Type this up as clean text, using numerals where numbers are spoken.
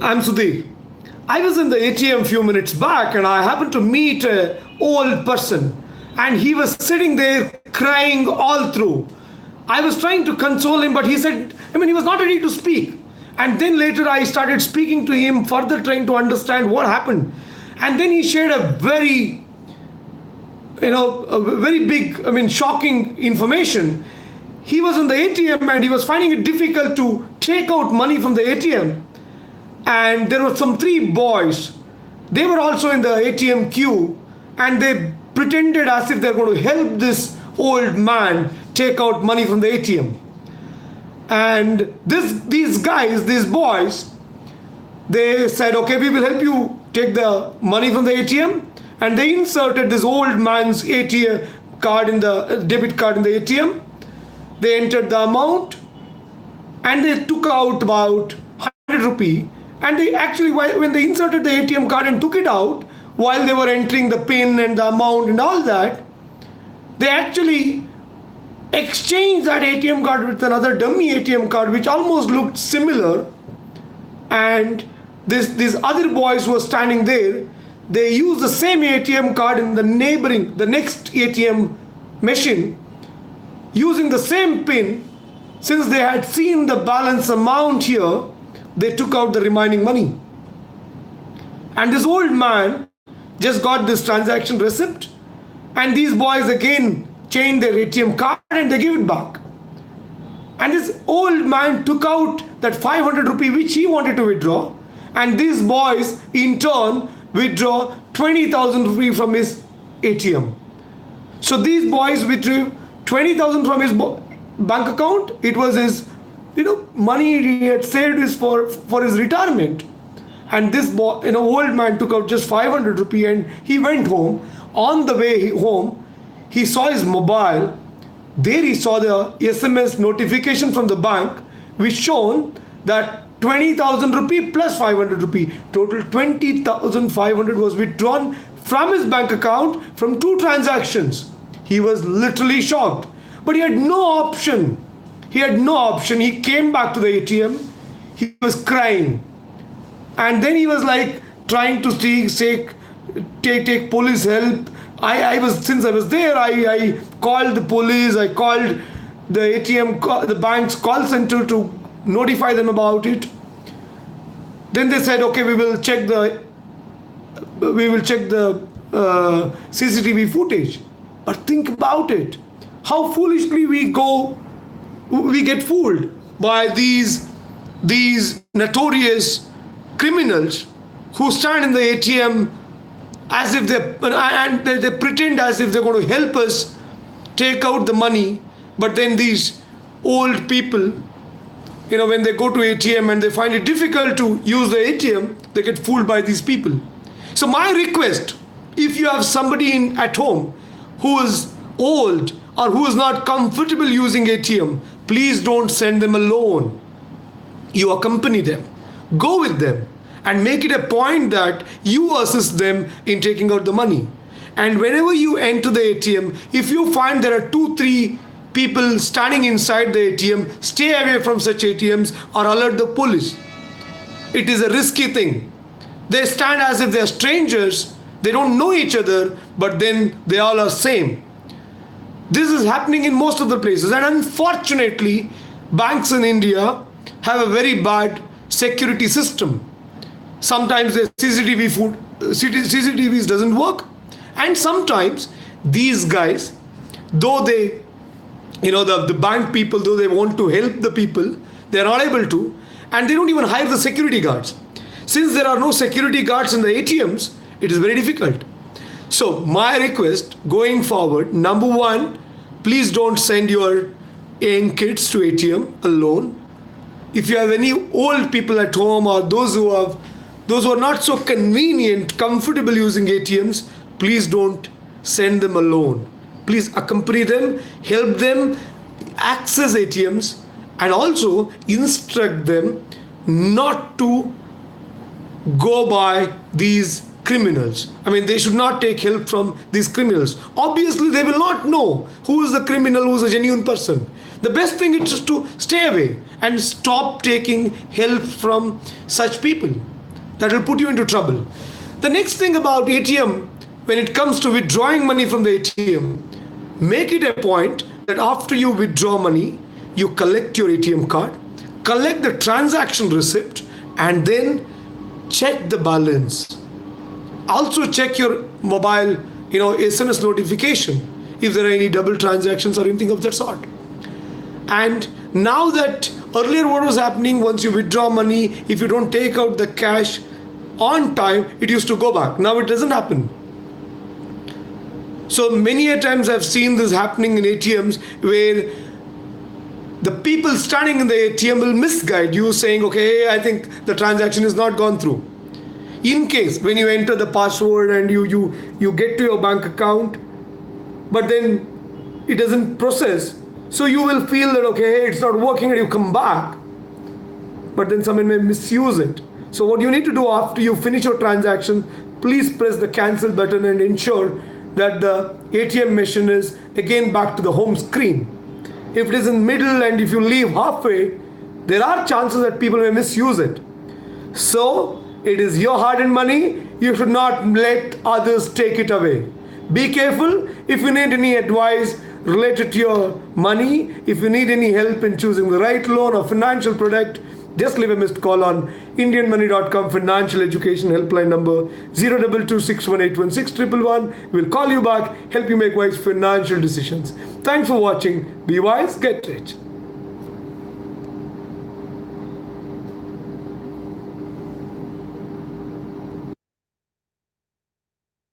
I'm Sudhir. I was in the ATM few minutes back and I happened to meet an old person and he was sitting there crying all through. I was trying to console him, but he said, he was not ready to speak. And then later I started speaking to him, further trying to understand what happened. And then he shared a very big, shocking information. He was in the ATM and he was finding it difficult to take out money from the ATM. And there were some three boys. They were also in the ATM queue and they pretended as if they're going to help this old man take out money from the ATM. And these boys, they said, okay, we will help you take the money from the ATM. And they inserted this old man's ATM card in the debit card in the ATM. They entered the amount and they took out about 100 rupee. And they actually, when they inserted the ATM card and took it out, while they were entering the PIN and the amount and all that, they actually exchanged that ATM card with another dummy ATM card which almost looked similar. And these other boys who were standing there, they used the same ATM card in the next ATM machine, using the same PIN. Since they had seen the balance amount here, they took out the remaining money. And this old man just got this transaction receipt, and these boys again changed their ATM card and they gave it back. And this old man took out that 500 rupee which he wanted to withdraw, and these boys in turn withdraw 20,000 rupee from his ATM. So these boys withdrew 20,000 from his bank account. It was his money he had saved is for his retirement. And this old man took out just 500 rupee and he went home. On the way home, he saw his mobile. There he saw the SMS notification from the bank which shown that 20,000 rupee plus 500 rupee, total 20,500 was withdrawn from his bank account from two transactions. He was literally shocked, but he had no option. He came back to the ATM. He was crying. And then he was like trying to take police help. Since I was there, I called the police, I called the ATM, the bank's call center to notify them about it. Then they said, okay, we will check the CCTV footage. But think about it. How foolishly we get fooled by these notorious criminals who stand in the ATM as if they pretend as if they're going to help us take out the money. But then these old people, when they go to ATM and they find it difficult to use the ATM, they get fooled by these people. So my request, if you have somebody at home who is old or who is not comfortable using ATM, please don't send them alone. You accompany them, go with them, and make it a point that you assist them in taking out the money. And whenever you enter the ATM, if you find there are 2-3 people standing inside the ATM, stay away from such ATMs or alert the police. It is a risky thing. They stand as if they are strangers, they don't know each other, but then they all are same. This is happening in most of the places, and unfortunately, banks in India have a very bad security system. Sometimes the CCTVs doesn't work, and sometimes these guys, though they, the bank people, though they want to help the people, they are not able to, and they don't even hire the security guards. Since there are no security guards in the ATMs, it is very difficult. So my request going forward, number one, please don't send your young kids to ATM alone. If you have any old people at home or those who are not so comfortable using ATMs, please don't send them alone. Please accompany them, help them access ATMs, and also instruct them not to go by these criminals. They should not take help from these criminals. Obviously, they will not know who is the criminal, who is a genuine person. The best thing is just to stay away and stop taking help from such people. That will put you into trouble. The next thing about ATM, when it comes to withdrawing money from the ATM, make it a point that after you withdraw money, you collect your ATM card, collect the transaction receipt, and then check the balance. Also check your mobile, SMS notification if there are any double transactions or anything of that sort. And now that earlier what was happening, once you withdraw money, if you don't take out the cash on time, it used to go back. Now it doesn't happen. So many a times I've seen this happening in ATMs where the people standing in the ATM will misguide you, saying, okay, I think the transaction is not gone through. In case when you enter the password and you get to your bank account, but then it doesn't process, so you will feel that, okay, hey, it's not working, and you come back, but then someone may misuse it. So what you need to do after you finish your transaction, please press the cancel button and ensure that the ATM machine is again back to the home screen. If it is in middle and if you leave halfway, there are chances that people may misuse it. So it is your hard-earned money. You should not let others take it away. Be careful. If you need any advice related to your money, if you need any help in choosing the right loan or financial product, just leave a missed call on indianmoney.com financial education helpline number 0226181611. We'll call you back, help you make wise financial decisions. Thanks for watching. Be wise, get rich.